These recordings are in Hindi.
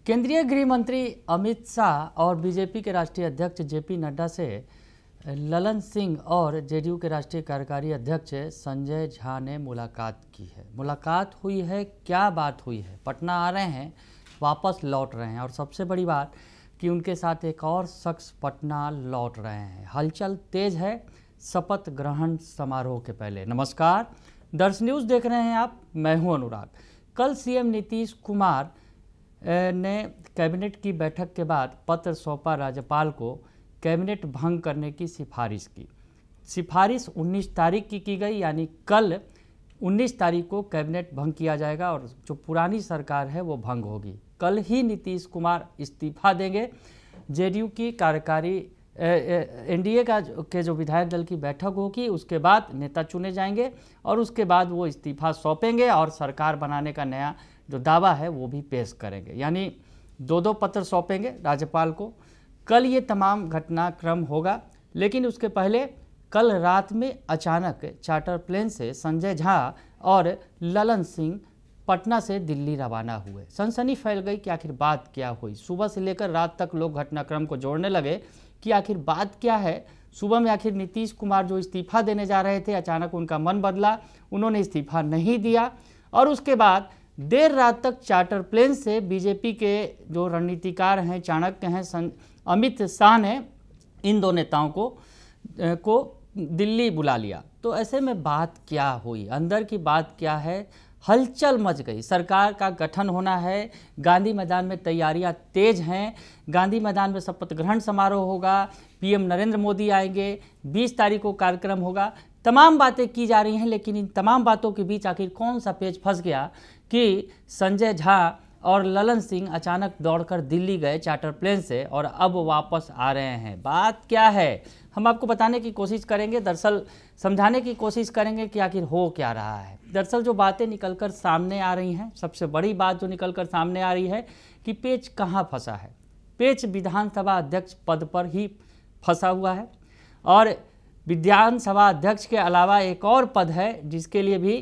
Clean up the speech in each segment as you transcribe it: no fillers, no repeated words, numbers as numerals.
केंद्रीय गृह मंत्री अमित शाह और बीजेपी के राष्ट्रीय अध्यक्ष जेपी नड्डा से ललन सिंह और जेडीयू के राष्ट्रीय कार्यकारी अध्यक्ष संजय झा ने मुलाकात की है। मुलाकात हुई है, क्या बात हुई है? पटना आ रहे हैं, वापस लौट रहे हैं और सबसे बड़ी बात कि उनके साथ एक और शख्स पटना लौट रहे हैं। हलचल तेज है शपथ ग्रहण समारोह के पहले। नमस्कार, दर्श न्यूज़ देख रहे हैं आप, मैं हूं अनुराग। कल सीएम नीतीश कुमार ने कैबिनेट की बैठक के बाद पत्र सौंपा राज्यपाल को कैबिनेट भंग करने की सिफारिश की। सिफारिश 19 तारीख की गई, यानी कल 19 तारीख को कैबिनेट भंग किया जाएगा और जो पुरानी सरकार है वो भंग होगी। कल ही नीतीश कुमार इस्तीफा देंगे। जेडीयू की कार्यकारी एनडीए के जो विधायक दल की बैठक होगी, उसके बाद नेता चुने जाएंगे और उसके बाद वो इस्तीफा सौंपेंगे और सरकार बनाने का नया जो दावा है वो भी पेश करेंगे। यानी दो पत्र सौंपेंगे राज्यपाल को। कल ये तमाम घटनाक्रम होगा, लेकिन उसके पहले कल रात में अचानक चार्टर प्लेन से संजय झा और ललन सिंह पटना से दिल्ली रवाना हुए। सनसनी फैल गई कि आखिर बात क्या हुई। सुबह से लेकर रात तक लोग घटनाक्रम को जोड़ने लगे कि आखिर बात क्या है। सुबह में आखिर नीतीश कुमार जो इस्तीफा देने जा रहे थे, अचानक उनका मन बदला, उन्होंने इस्तीफा नहीं दिया और उसके बाद देर रात तक चार्टर प्लेन से बीजेपी के जो रणनीतिकार हैं, चाणक्य हैं, अमित शाह ने इन दो नेताओं को दिल्ली बुला लिया। तो ऐसे में बात क्या हुई, अंदर की बात क्या है? हलचल मच गई। सरकार का गठन होना है, गांधी मैदान में तैयारियां तेज हैं। गांधी मैदान में शपथ ग्रहण समारोह होगा, पीएम नरेंद्र मोदी आएंगे, 20 तारीख को कार्यक्रम होगा। तमाम बातें की जा रही हैं, लेकिन इन तमाम बातों के बीच आखिर कौन सा पेच फंस गया कि संजय झा और ललन सिंह अचानक दौड़कर दिल्ली गए चार्टर प्लेन से और अब वापस आ रहे हैं। बात क्या है, हम आपको बताने की कोशिश करेंगे, दरअसल समझाने की कोशिश करेंगे कि आखिर हो क्या रहा है। दरअसल जो बातें निकलकर सामने आ रही हैं, सबसे बड़ी बात जो निकलकर सामने आ रही है कि पेच कहाँ फंसा है। पेच विधानसभा अध्यक्ष पद पर ही फंसा हुआ है और विधानसभा अध्यक्ष के अलावा एक और पद है जिसके लिए भी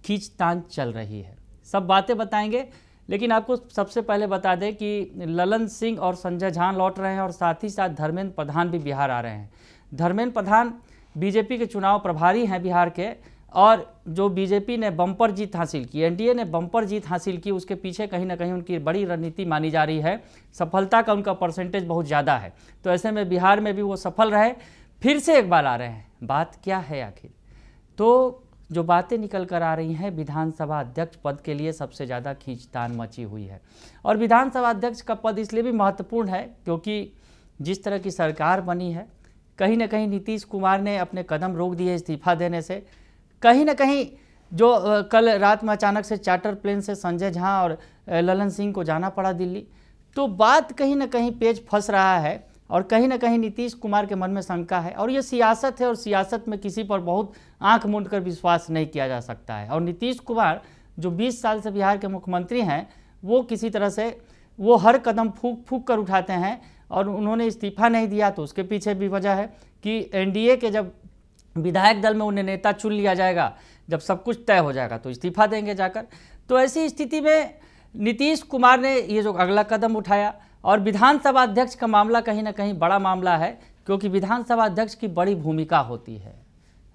खींचतान चल रही है। सब बातें बताएंगे, लेकिन आपको सबसे पहले बता दें कि ललन सिंह और संजय झा लौट रहे हैं और साथ ही साथ धर्मेंद्र प्रधान भी बिहार आ रहे हैं। धर्मेंद्र प्रधान बीजेपी के चुनाव प्रभारी हैं बिहार के, और जो बीजेपी ने बम्पर जीत हासिल की, एनडीए ने बम्पर जीत हासिल की, उसके पीछे कहीं ना कहीं उनकी बड़ी रणनीति मानी जा रही है। सफलता का उनका परसेंटेज बहुत ज़्यादा है। तो ऐसे में बिहार में भी वो सफल रहे, फिर से एक बार आ रहे हैं। बात क्या है आखिर? तो जो बातें निकल कर आ रही हैं, विधानसभा अध्यक्ष पद के लिए सबसे ज़्यादा खींचतान मची हुई है। और विधानसभा अध्यक्ष का पद इसलिए भी महत्वपूर्ण है क्योंकि जिस तरह की सरकार बनी है, कहीं ना कहीं नीतीश कुमार ने अपने कदम रोक दिए इस्तीफा देने से। कहीं ना कहीं जो कल रात में अचानक से चार्टर प्लेन से संजय झा और ललन सिंह को जाना पड़ा दिल्ली, तो बात कहीं ना कहीं पेच फंस रहा है और कहीं ना कहीं नीतीश कुमार के मन में शंका है। और ये सियासत है और सियासत में किसी पर बहुत आंख मूंद कर विश्वास नहीं किया जा सकता है। और नीतीश कुमार जो 20 साल से बिहार के मुख्यमंत्री हैं, वो किसी तरह से वो हर कदम फूंक फूंक कर उठाते हैं और उन्होंने इस्तीफा नहीं दिया। तो उसके पीछे भी वजह है कि एनडीए के जब विधायक दल में उन्हें नेता चुन लिया जाएगा, जब सब कुछ तय हो जाएगा तो इस्तीफा देंगे जाकर। तो ऐसी स्थिति में नीतीश कुमार ने ये जो अगला कदम उठाया। और विधानसभा अध्यक्ष का मामला कहीं ना कहीं बड़ा मामला है, क्योंकि विधानसभा अध्यक्ष की बड़ी भूमिका होती है।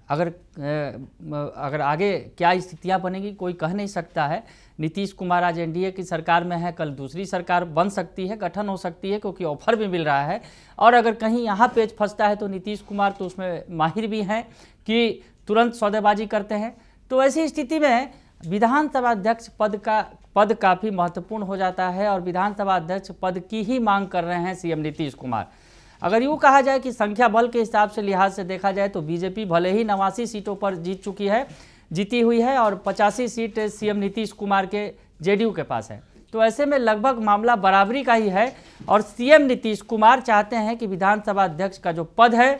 अगर आगे क्या स्थितियां बनेगी कोई कह नहीं सकता है। नीतीश कुमार आज एनडीए की सरकार में है, कल दूसरी सरकार बन सकती है, गठन हो सकती है, क्योंकि ऑफर भी मिल रहा है। और अगर कहीं यहाँ पेच फंसता है तो नीतीश कुमार तो उसमें माहिर भी हैं कि तुरंत सौदेबाजी करते हैं। तो ऐसी स्थिति में विधानसभा अध्यक्ष पद काफ़ी महत्वपूर्ण हो जाता है और विधानसभा अध्यक्ष पद की ही मांग कर रहे हैं सीएम नीतीश कुमार। अगर यूँ कहा जाए कि संख्या बल के हिसाब से लिहाज से देखा जाए तो बीजेपी भले ही 89 सीटों पर जीती हुई है और 85 सीट सीएम नीतीश कुमार के जेडीयू के पास है। तो ऐसे में लगभग मामला बराबरी का ही है और सीएम नीतीश कुमार चाहते हैं कि विधानसभा अध्यक्ष का जो पद है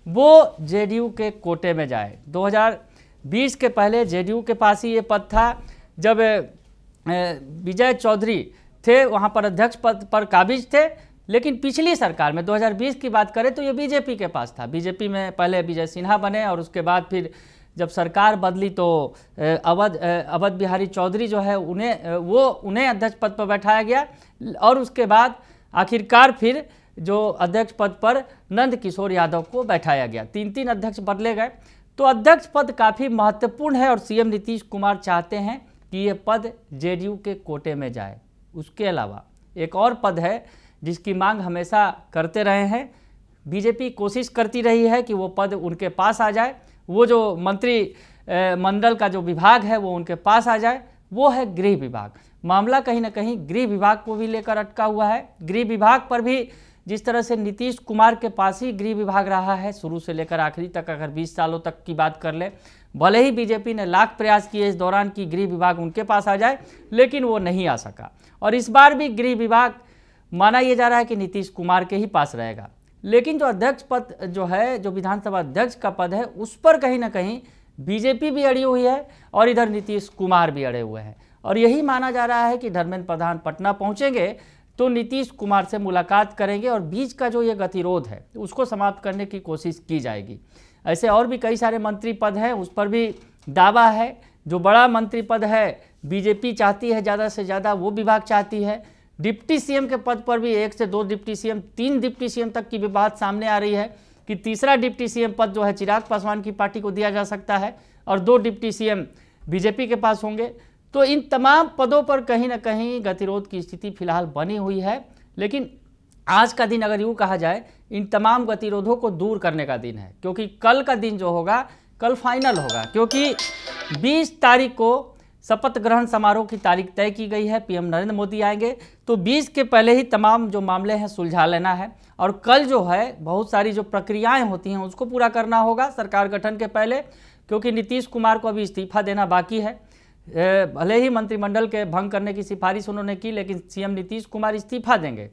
वो जेडीयू के कोटे में जाए। 2020 के पहले जेडीयू के पास ही ये पद था। जब विजय चौधरी थे वहाँ पर अध्यक्ष पद पर काबिज थे, लेकिन पिछली सरकार में 2020 की बात करें तो ये बीजेपी के पास था। बीजेपी में पहले विजय सिन्हा बने और उसके बाद फिर जब सरकार बदली तो अवध बिहारी चौधरी जो है उन्हें अध्यक्ष पद पर बैठाया गया और उसके बाद आखिरकार फिर जो अध्यक्ष पद पर नंद किशोर यादव को बैठाया गया। 3 अध्यक्ष बदले गए। तो अध्यक्ष पद काफ़ी महत्वपूर्ण है और सीएम नीतीश कुमार चाहते हैं कि ये पद जेडीयू के कोटे में जाए। उसके अलावा एक और पद है जिसकी मांग हमेशा करते रहे हैं, बीजेपी कोशिश करती रही है कि वो पद उनके पास आ जाए, वो जो मंत्री मंडल का जो विभाग है वो उनके पास आ जाए, वो है गृह विभाग। मामला कहीं ना कहीं गृह विभाग को भी लेकर अटका हुआ है। गृह विभाग पर भी जिस तरह से नीतीश कुमार के पास ही गृह विभाग रहा है शुरू से लेकर आखिरी तक, अगर 20 सालों तक की बात कर ले, भले ही बीजेपी ने लाख प्रयास किए इस दौरान कि गृह विभाग उनके पास आ जाए, लेकिन वो नहीं आ सका। और इस बार भी गृह विभाग माना यह जा रहा है कि नीतीश कुमार के ही पास रहेगा। लेकिन जो अध्यक्ष पद जो है, जो विधानसभा अध्यक्ष का पद है, उस पर कहीं ना कहीं बीजेपी भी अड़ी हुई है और इधर नीतीश कुमार भी अड़े हुए हैं। और यही माना जा रहा है कि धर्मेंद्र प्रधान पटना पहुंचेंगे तो नीतीश कुमार से मुलाकात करेंगे और बीच का जो ये गतिरोध है उसको समाप्त करने की कोशिश की जाएगी। ऐसे और भी कई सारे मंत्री पद हैं, उस पर भी दावा है। जो बड़ा मंत्री पद है बीजेपी चाहती है ज़्यादा से ज़्यादा, वो विभाग चाहती है। डिप्टी सीएम के पद पर भी 1 से 2 डिप्टी सीएम, 3 डिप्टी सीएम तक की भी बात सामने आ रही है कि तीसरा डिप्टी सीएम पद जो है चिराग पासवान की पार्टी को दिया जा सकता है और 2 डिप्टी सीएम बीजेपी के पास होंगे। तो इन तमाम पदों पर कहीं ना कहीं गतिरोध की स्थिति फिलहाल बनी हुई है। लेकिन आज का दिन अगर यूँ कहा जाए इन तमाम गतिरोधों को दूर करने का दिन है, क्योंकि कल का दिन जो होगा कल फाइनल होगा, क्योंकि 20 तारीख को शपथ ग्रहण समारोह की तारीख तय की गई है। पीएम नरेंद्र मोदी आएंगे तो 20 के पहले ही तमाम जो मामले हैं सुलझा लेना है और कल जो है बहुत सारी जो प्रक्रियाएं होती हैं उसको पूरा करना होगा सरकार गठन के पहले, क्योंकि नीतीश कुमार को अभी इस्तीफा देना बाकी है। भले ही मंत्रिमंडल के भंग करने की सिफारिश उन्होंने की, लेकिन सीएम नीतीश कुमार इस्तीफा देंगे।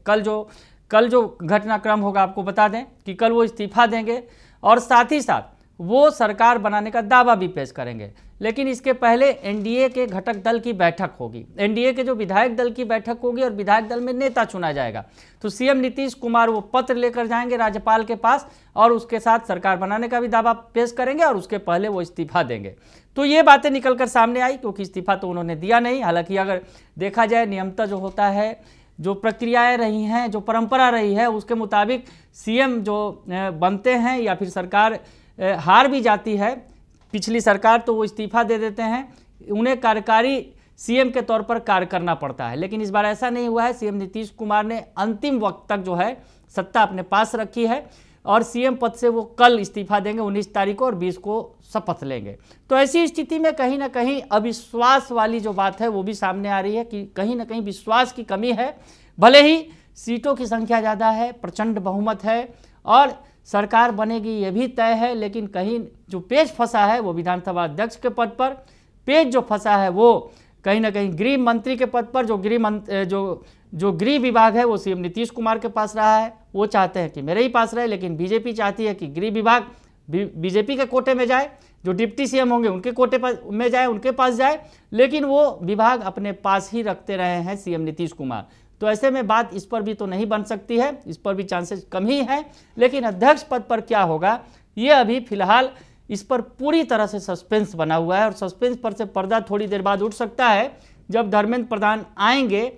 कल जो घटनाक्रम होगा आपको बता दें कि कल वो इस्तीफा देंगे और साथ ही साथ वो सरकार बनाने का दावा भी पेश करेंगे। लेकिन इसके पहले एनडीए के घटक दल की बैठक होगी, एनडीए के जो विधायक दल की बैठक होगी और विधायक दल में नेता चुना जाएगा। तो सीएम नीतीश कुमार वो पत्र लेकर जाएंगे राज्यपाल के पास और उसके साथ सरकार बनाने का भी दावा पेश करेंगे और उसके पहले वो इस्तीफा देंगे। तो ये बातें निकलकर सामने आई, क्योंकि इस्तीफा तो उन्होंने दिया नहीं। हालांकि अगर देखा जाए नियमतः जो होता है, जो प्रक्रियाएं रही हैं, जो परंपरा रही है, उसके मुताबिक सीएम जो बनते हैं या फिर सरकार हार भी जाती है पिछली सरकार तो वो इस्तीफा दे देते हैं, उन्हें कार्यकारी सीएम के तौर पर कार्य करना पड़ता है। लेकिन इस बार ऐसा नहीं हुआ है। सीएम नीतीश कुमार ने अंतिम वक्त तक जो है सत्ता अपने पास रखी है और सीएम पद से वो कल इस्तीफा देंगे 19 तारीख को और 20 को शपथ लेंगे। तो ऐसी स्थिति में कहीं ना कहीं अविश्वास वाली जो बात है वो भी सामने आ रही है कि कहीं ना कहीं विश्वास की कमी है। भले ही सीटों की संख्या ज़्यादा है, प्रचंड बहुमत है और सरकार बनेगी ये भी तय है, लेकिन कहीं जो पेच फंसा है वो विधानसभा अध्यक्ष के पद पर, पेच जो फंसा है वो कहीं ना कहीं गृह मंत्री के पद पर। जो गृह विभाग है वो सीएम नीतीश कुमार के पास रहा है, वो चाहते हैं कि मेरे ही पास रहे, लेकिन बीजेपी चाहती है कि गृह विभाग बीजेपी के कोटे में जाए, जो डिप्टी सीएम होंगे उनके कोटे में जाए, उनके पास जाए, लेकिन वो विभाग अपने पास ही रखते रहे हैं सीएम नीतीश कुमार। तो ऐसे में बात इस पर भी तो नहीं बन सकती है, इस पर भी चांसेस कम ही हैं। लेकिन अध्यक्ष पद पर क्या होगा ये अभी फिलहाल इस पर पूरी तरह से सस्पेंस बना हुआ है और सस्पेंस पर से पर्दा थोड़ी देर बाद उठ सकता है जब धर्मेंद्र प्रधान आएंगे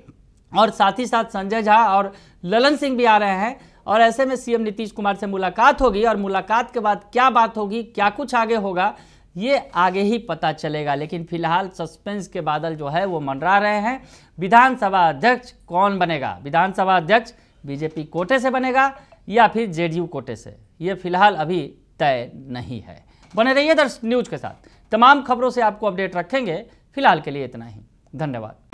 और साथ ही साथ संजय झा और ललन सिंह भी आ रहे हैं और ऐसे में सीएम नीतीश कुमार से मुलाकात होगी और मुलाकात के बाद क्या बात होगी, क्या कुछ आगे होगा, ये आगे ही पता चलेगा। लेकिन फिलहाल सस्पेंस के बादल जो है वो मंडरा रहे हैं। विधानसभा अध्यक्ष कौन बनेगा, विधानसभा अध्यक्ष बीजेपी कोटे से बनेगा या फिर जेडीयू कोटे से, ये फिलहाल अभी तय नहीं है। बने रहिए दर्शक न्यूज के साथ, तमाम खबरों से आपको अपडेट रखेंगे। फिलहाल के लिए इतना ही, धन्यवाद।